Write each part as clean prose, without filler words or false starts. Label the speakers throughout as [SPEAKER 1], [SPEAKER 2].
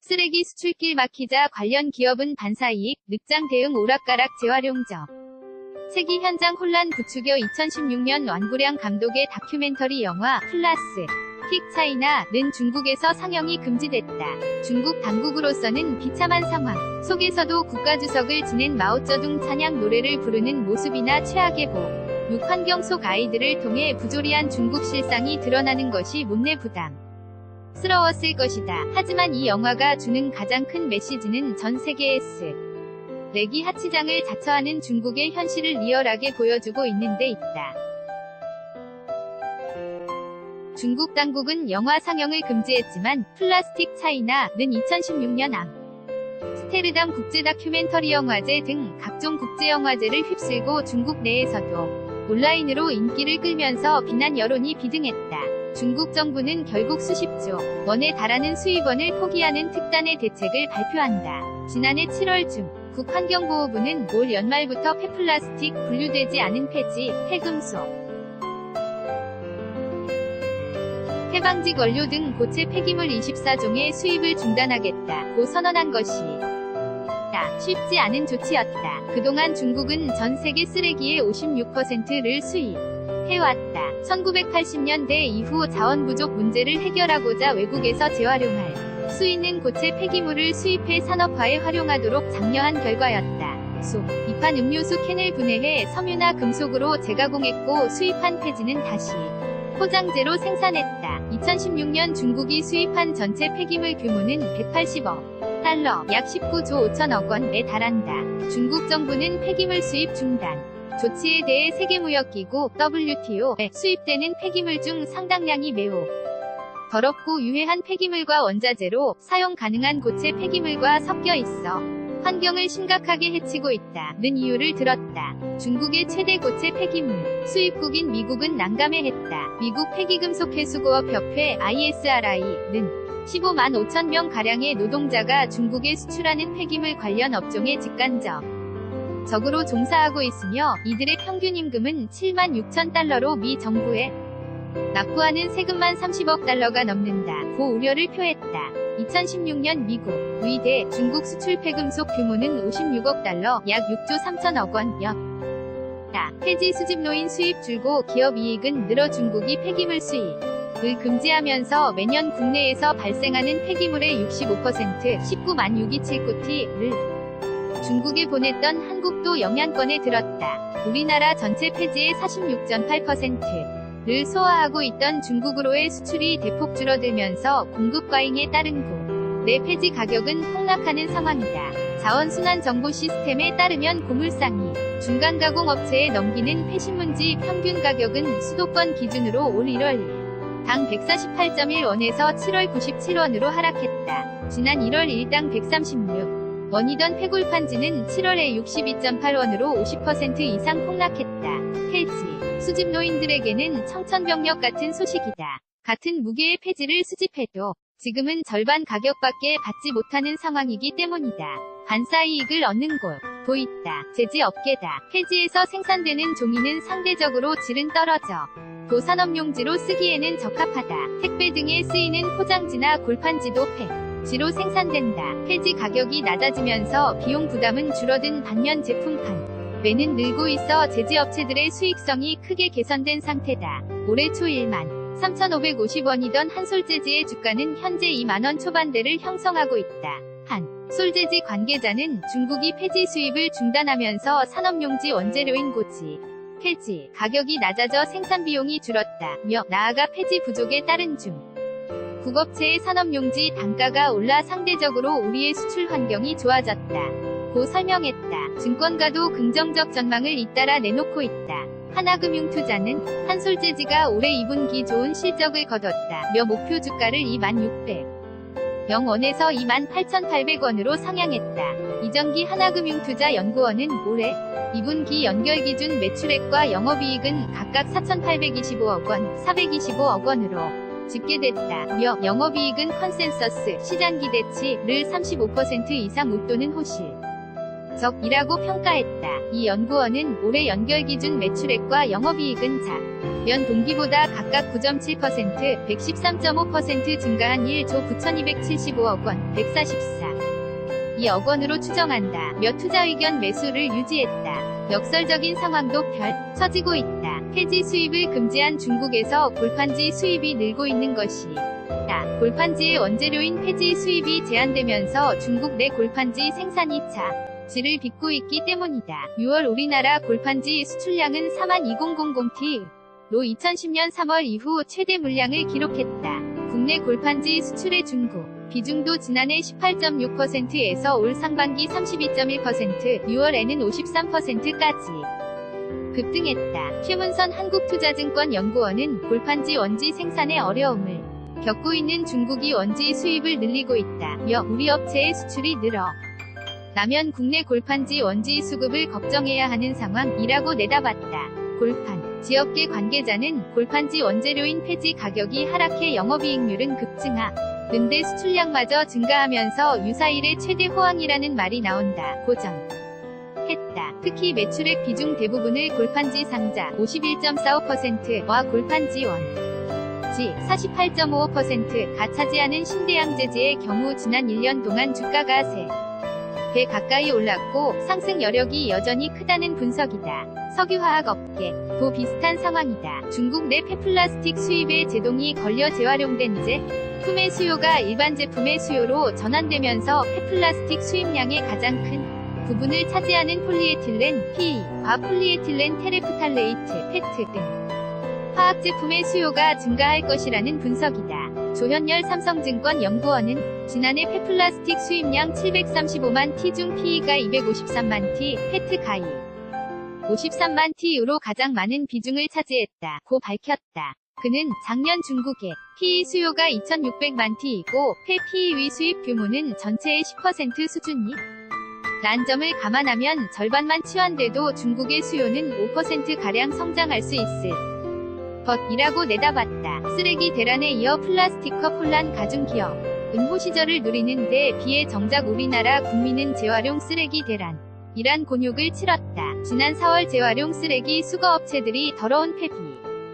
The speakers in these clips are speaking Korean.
[SPEAKER 1] 쓰레기 수출길 막히자 관련 기업은 반사이익, 늑장 대응 오락가락 재활용적. 세기 현장 혼란 부추겨 2016년 완구량 감독의 다큐멘터리 영화 플라스 틱 차이나는 중국에서 상영이 금지됐다. 중국 당국으로서는 비참한 상황 속에서도 국가주석을 지낸 마오쩌둥 찬양 노래를 부르는 모습이나 최악의 육환경 속 아이들을 통해 부조리한 중국 실상이 드러나는 것이 못내 부담스러웠을 것이다. 하지만 이 영화가 주는 가장 큰 메시지는 전 세계의 쓰레기 하치장을 자처하는 중국의 현실을 리얼하게 보여주고 있는 데 있다. 중국 당국은 영화 상영을 금지했지만 플라스틱 차이나는 2016년 암스테르담 국제 다큐멘터리 영화제 등 각종 국제영화제를 휩쓸고 중국 내에서도 온라인으로 인기를 끌면서 비난 여론이 비등했다. 중국 정부는 결국 수십조 원에 달하는 수입원을 포기하는 특단의 대책을 발표한다. 지난해 7월 중국 환경보호부는 올 연말부터 폐플라스틱, 분류되지 않은 폐지, 폐금속, 폐방직 원료 등 고체 폐기물 24종의 수입을 중단하겠다고 선언한 것이다. 쉽지 않은 조치였다. 그동안 중국은 전 세계 쓰레기의 56%를 수입해왔다. 1980년대 이후 자원 부족 문제를 해결하고자 외국에서 재활용할 수 있는 고체 폐기물을 수입해 산업화에 활용하도록 장려한 결과였다. 이판 음료수 캔을 분해해 섬유나 금속으로 재가공했고 수입한 폐지는 다시 포장재로 생산했다. 2016년 중국이 수입한 전체 폐기물 규모는 180억 달러, 약 19조 5천억 원에 달한다. 중국 정부는 폐기물 수입 중단 조치에 대해 세계무역기구 WTO에 수입되는 폐기물 중 상당량이 매우 더럽고 유해한 폐기물과 원자재로 사용 가능한 고체 폐기물과 섞여 있어 환경을 심각하게 해치고 있다는 이유를 들었다. 중국의 최대 고체 폐기물 수입국인 미국은 난감해했다. 미국 폐기금속회수고업 협회 ISRI는 15만 5천 명 가량의 노동자가 중국에 수출하는 폐기물 관련 업종에 직간접적으로 종사하고 있으며 이들의 평균 임금은 7만 6천 달러로 미 정부에 납부하는 세금만 30억 달러가 넘는다고 우려를 표했다. 2016년 미국 의대 중국 수출 폐금속 규모는 56억 달러, 약 6조 3천억 원였다. 폐지 수집노인 수입 줄고 기업 이익은 늘어 중국이 폐기물 수입을 금지하면서 매년 국내에서 발생하는 폐기물의 65% 19만 627코티를 중국에 보냈던 한국도 영향권에 들었다. 우리나라 전체 폐지의 46.8%를 소화하고 있던 중국으로의 수출이 대폭 줄어들면서 공급 과잉에 따른 내 폐지 가격은 폭락하는 상황이다. 자원순환정보 시스템에 따르면 고물상이 중간가공업체에 넘기는 폐신문지 평균 가격은 수도권 기준으로 올 1월 당 148.1원에서 7월 97원으로 하락했다. 지난 1월 1당 136원이던 폐골판지는 7월에 62.8원으로 50% 이상 폭락했다. 폐지 수집노인들에게는 청천벽력 같은 소식이다. 같은 무게의 폐지를 수집해도 지금은 절반 가격밖에 받지 못하는 상황이기 때문이다. 반사이익을 얻는 곳도 있다. 제지업계다. 폐지에서 생산되는 종이는 상대적으로 질은 떨어져 도산업용지로 쓰기에는 적합하다. 택배 등에 쓰이는 포장지나 골판지도 폐지로 생산된다. 폐지 가격이 낮아지면서 비용 부담은 줄어든 반면 제품 판매는 늘고 있어 제지업체들의 수익성이 크게 개선된 상태다. 올해 초 1만 3,550원이던 한솔재지의 주가는 현재 2만원 초반대를 형성하고 있다. 한솔재지 관계자는 중국이 폐지 수입을 중단하면서 산업용지 원재료인 고지 폐지 가격이 낮아져 생산 비용이 줄었다며 나아가 폐지 부족에 따른 중국업체의 산업용지 단가가 올라 상대적으로 우리의 수출 환경이 좋아졌다고 설명했다. 증권가도 긍정적 전망을 잇따라 내놓고 있다. 하나금융투자는 한솔재지가 올해 2분기 좋은 실적을 거뒀다며 목표 주가를 26,000원에서 28,800원으로 상향했다. 이정기 하나금융투자연구원은 올해 2분기 연결 기준 매출액과 영업이익은 각각 4,825억 원, 425억 원으로 집계됐다며 영업이익은 컨센서스 시장 기대치를 35% 이상 웃도는 호실적이라고 평가했다. 이 연구원은 올해 연결 기준 매출액과 영업이익은 작년 동기보다 각각 9.7%, 113.5% 증가한 1조 9,275억 원, 144억 원으로 추정한다. 며 투자 의견 매수를 유지했다. 역설적인 상황도 펼쳐지고 있다. 폐지 수입을 금지한 중국에서 골판지 수입이 늘고 있는 것이다. 골판지의 원재료인 폐지 수입이 제한되면서 중국 내 골판지 생산이 차질을 빚고 있기 때문이다. 6월 우리나라 골판지 수출량은 42,000T로 2010년 3월 이후 최대 물량을 기록했다. 국내 골판지 수출의 중국 비중도 지난해 18.6%에서 올 상반기 32.1%, 6월에는 53%까지 급등했다. 최문선 한국투자증권연구원은 골판지 원지 생산에 어려움을 겪고 있는 중국이 원지 수입을 늘리고 있다며 우리 업체의 수출이 늘어나면 국내 골판지 원지 수급을 걱정해야 하는 상황이라고 내다봤다. 골판지 업계 관계자는 골판지 원재료인 폐지 가격이 하락해 영업이익률은 급증하는데 수출량마저 증가하면서 유사일의 최대 호황이라는 말이 나온다. 고전했다. 특히 매출액 비중 대부분을 골판지 상자 51.45%와 골판지 원지 48.55%가 차지하는 신대양재지의 경우 지난 1년 동안 주가가 3배 가까이 올랐고 상승 여력이 여전히 크다는 분석이다. 석유화학 업계도 비슷한 상황이다. 중국 내 폐플라스틱 수입에 제동이 걸려 재활용된 제품의 수요가 일반 제품의 수요로 전환되면서 폐플라스틱 수입량의 가장 큰 부분을 차지하는 폴리에틸렌, PE와 폴리에틸렌 테레프탈레이트, 페트 등 화학제품의 수요가 증가할 것이라는 분석이다. 조현열 삼성증권 연구원은 지난해 폐플라스틱 수입량 735만 T 중 PE가 253만 T, 페트가 53만 T로 가장 많은 비중을 차지했다고 밝혔다. 그는 작년 중국의 PE 수요가 2,600만 T이고 폐 PE의 수입 규모는 전체의 10% 수준이 란 점을 감안하면 절반만 치환돼도 중국의 수요는 5%가량 성장할 수 있을 것이라고 내다봤다. 쓰레기 대란에 이어 플라스틱컵 혼란 가중기업 은호 시절을 누리는 데 비해 정작 우리나라 국민은 재활용 쓰레기 대란이란 곤욕을 치렀다. 지난 4월 재활용 쓰레기 수거업체들이 더러운 폐비,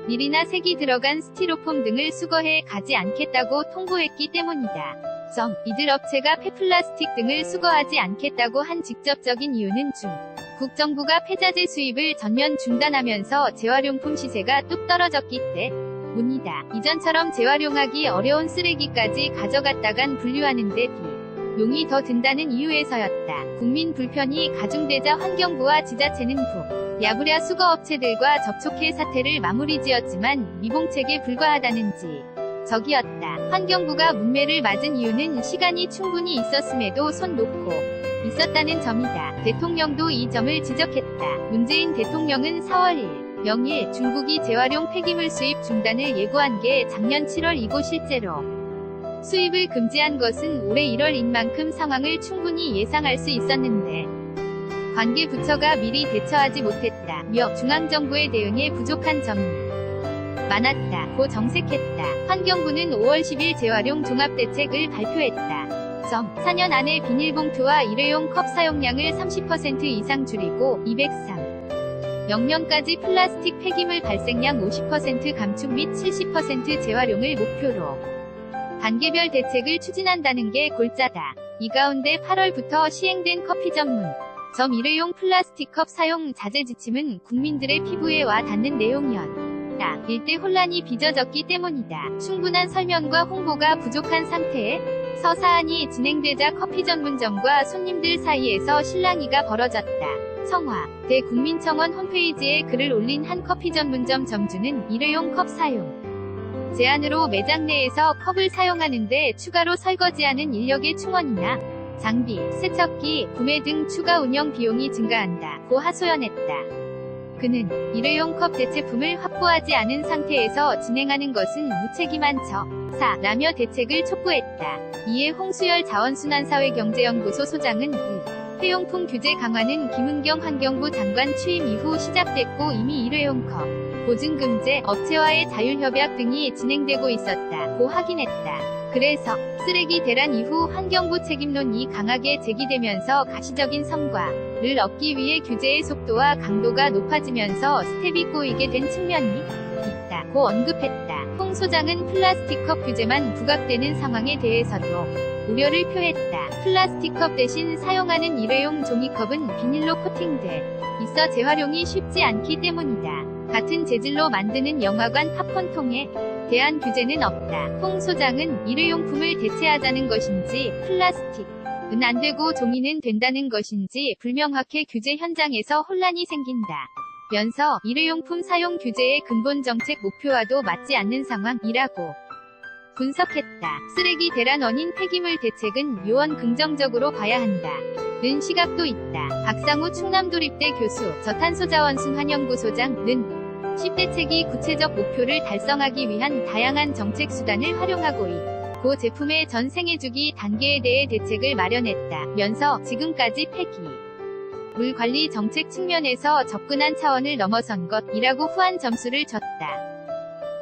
[SPEAKER 1] 밀이나 색이 들어간 스티로폼 등을 수거해 가지 않겠다고 통보했기 때문이다. 이들 업체가 폐플라스틱 등을 수거하지 않겠다고 한 직접적인 이유는 중국 정부가 폐자재 수입을 전면 중단하면서 재활용품 시세가 뚝 떨어졌기 때문이다. 이전처럼 재활용하기 어려운 쓰레기까지 가져갔다간 분류하는 데 비용이 더 든다는 이유에서였다. 국민 불편이 가중되자 환경부와 지자체는 야부랴 수거업체들과 접촉해 사태를 마무리지었지만 미봉책에 불과하다는지 적이었다. 환경부가 문매를 맞은 이유는 시간이 충분히 있었음에도 손 놓고 있었다는 점이다. 대통령도 이 점을 지적했다. 문재인 대통령은 4월 0일 중국이 재활용 폐기물 수입 중단을 예고한 게 작년 7월이고 실제로 수입을 금지한 것은 올해 1월인 만큼 상황을 충분히 예상할 수 있었는데 관계 부처가 미리 대처하지 못했다며 중앙정부의 대응에 부족한 점이 많았다고 정색했다. 환경부는 5월 10일 재활용 종합대책을 발표했다. 4년 안에 비닐봉투와 일회용 컵 사용량을 30% 이상 줄이고 203년까지 플라스틱 폐기물 발생량 50% 감축 및 70% 재활용을 목표로 단계별 대책을 추진한다는 게 골자다. 이 가운데 8월부터 시행된 커피 전문 일회용 플라스틱 컵 사용 자제 지침은 국민들의 피부에 와 닿는 내용이었다. 일대 혼란이 빚어졌기 때문이다. 충분한 설명과 홍보가 부족한 상태에서 사안이 진행되자 커피 전문점과 손님들 사이에서 실랑이가 벌어졌다. 청와 대국민청원 홈페이지에 글을 올린 한 커피 전문점 점주는 일회용 컵 사용 제한으로 매장 내에서 컵을 사용하는데 추가로 설거지하는 인력의 충원이나 장비, 세척기, 구매 등 추가 운영 비용이 증가한다고 하소연했다. 그는 일회용 컵 대체품을 확보하지 않은 상태에서 진행하는 것은 무책임한 처사라며 대책을 촉구했다. 이에 홍수열 자원순환사회경제연구소 소장은 회용품 규제 강화는 김은경 환경부 장관 취임 이후 시작됐고 이미 일회용 컵 보증금제 업체와의 자율협약 등이 진행되고 있었다고 확인했다. 그래서 쓰레기 대란 이후 환경부 책임론이 강하게 제기되면서 가시적인 성과를 얻기 위해 규제의 속도와 강도가 높아지면서 스텝이 꼬이게 된 측면이 있다고 언급했다. 홍 소장은 플라스틱컵 규제만 부각되는 상황에 대해서도 우려를 표했다. 플라스틱컵 대신 사용하는 일회용 종이컵은 비닐로 코팅돼 있어 재활용이 쉽지 않기 때문이다. 같은 재질로 만드는 영화관 팝콘통에 대한 규제는 없다. 홍 소장은 일회용품을 대체하자는 것인지 플라스틱은 안 되고 종이는 된다는 것인지 불명확해 규제 현장에서 혼란이 생긴다. 면서 일회용품 사용 규제의 근본 정책 목표와도 맞지 않는 상황이라고 분석했다. 쓰레기 대란 원인 폐기물 대책은 요원 긍정적으로 봐야 한다. 는 시각도 있다. 박상우 충남도립대 교수, 저탄소자원순환연구소장은 10대책이 구체적 목표를 달성하기 위한 다양한 정책 수단을 활용하고 있고 제품의 전 생애주기 단계에 대해 대책을 마련했다. 면서 지금까지 폐기 물 관리 정책 측면에서 접근한 차원을 넘어선 것이라고 후한 점수를 줬다.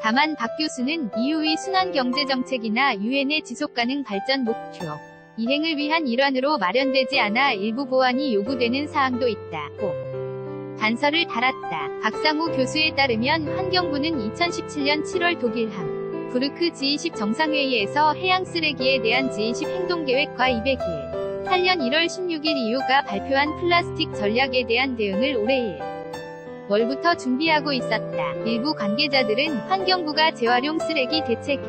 [SPEAKER 1] 다만 박 교수는 이후의 순환경제정책이나 유엔의 지속가능 발전 목표 이행을 위한 일환으로 마련되지 않아 일부 보완이 요구되는 사항도 있다고 단서를 달았다. 박상우 교수에 따르면 환경부는 2017년 7월 독일함 부르크 G20 정상회의에서 해양 쓰레기에 대한 G20 행동계획과 200일 8년 1월 16일 EU가 발표한 플라스틱 전략에 대한 대응을 올해 1월부터 준비하고 있었다. 일부 관계자들은 환경부가 재활용 쓰레기 대책에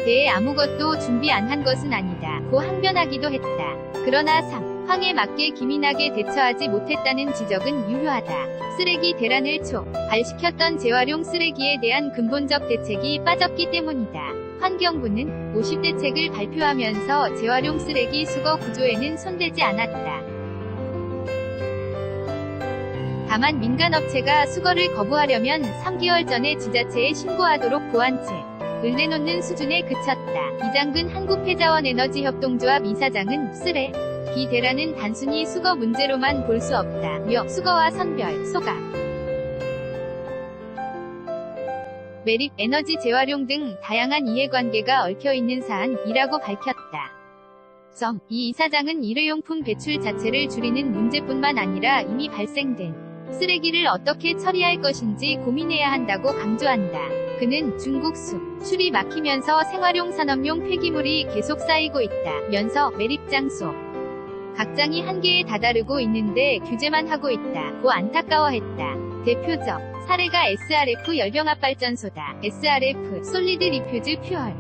[SPEAKER 1] 대해 아무것도 준비 안 한 것은 아니다 고 항변하기도 했다. 그러나 상황에 맞게 기민하게 대처하지 못했다는 지적은 유효하다. 쓰레기 대란을 촉발시켰던 재활용 쓰레기에 대한 근본적 대책이 빠졌기 때문이다. 환경부는 50대책을 발표하면서 재활용 쓰레기 수거 구조에는 손대지 않았다. 다만 민간업체가 수거를 거부하려면 3개월 전에 지자체에 신고하도록 보완책을 내놓는 수준에 그쳤다. 이장근 한국폐자원에너지협동조합 이사장은 쓰레기 대란은 단순히 수거 문제로만 볼 수 없다며 수거와 선별, 소각, 매립, 에너지 재활용 등 다양한 이해관계가 얽혀있는 사안이라고 밝혔다. 이 이사장은 일회용품 배출 자체를 줄이는 문제뿐만 아니라 이미 발생된 쓰레기를 어떻게 처리할 것인지 고민해야 한다고 강조한다. 그는 중국 수출이 막히면서 생활용 산업용 폐기물이 계속 쌓이고 있다면서 매립 장소 각장이 한계에 다다르고 있는데 규제만 하고 있다고 안타까워했다. 대표적 사례가 SRF 열병합발전소다. SRF 솔리드 리퓨즈 퓨얼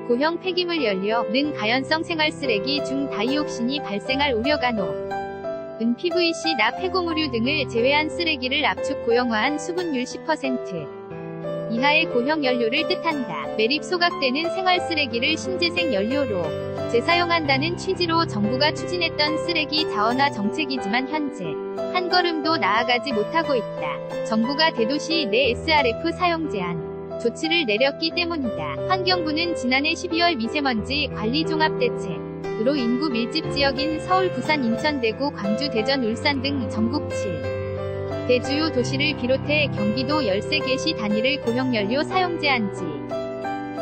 [SPEAKER 1] 고형 폐기물 연료는 가연성 생활쓰레기 중 다이옥신이 발생할 우려가 높은 PVC, 납, 폐고무류 등을 제외한 쓰레기를 압축 고형화한 수분율 10% 이하의 고형 연료를 뜻한다. 매립 소각되는 생활쓰레기를 신재생 연료로 재사용한다는 취지로 정부가 추진했던 쓰레기 자원화 정책이지만 현재 한 걸음도 나아가지 못하고 있다. 정부가 대도시 내 SRF 사용 제한 조치를 내렸기 때문이다. 환경부는 지난해 12월 미세먼지 관리 종합대책으로 인구 밀집 지역인 서울, 부산, 인천, 대구, 광주, 대전, 울산 등 전국 7대주요 도시를 비롯해 경기도 13개시 단위를 고형연료 사용 제한지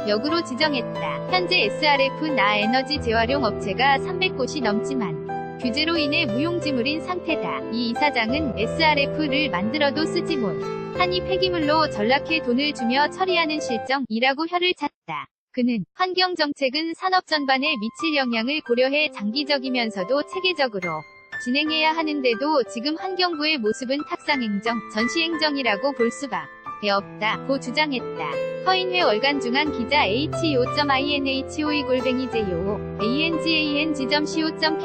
[SPEAKER 1] 역으로 지정했다. 현재 SRF 나 에너지 재활용 업체가 300곳이 넘지만 규제로 인해 무용지물인 상태다. 이 이사장은 SRF를 만들어도 쓰지 못하니 폐기물로 전락해 돈을 주며 처리하는 실정이라고 혀를 찼다. 그는 환경정책은 산업 전반에 미칠 영향을 고려해 장기적이면서도 체계적으로 진행해야 하는데도 지금 환경부의 모습은 탁상행정, 전시행정이라고 볼 수밖에 없다고 주장했다. 허인회 월간 중앙 기자 ho.inhoe@angang.co.kr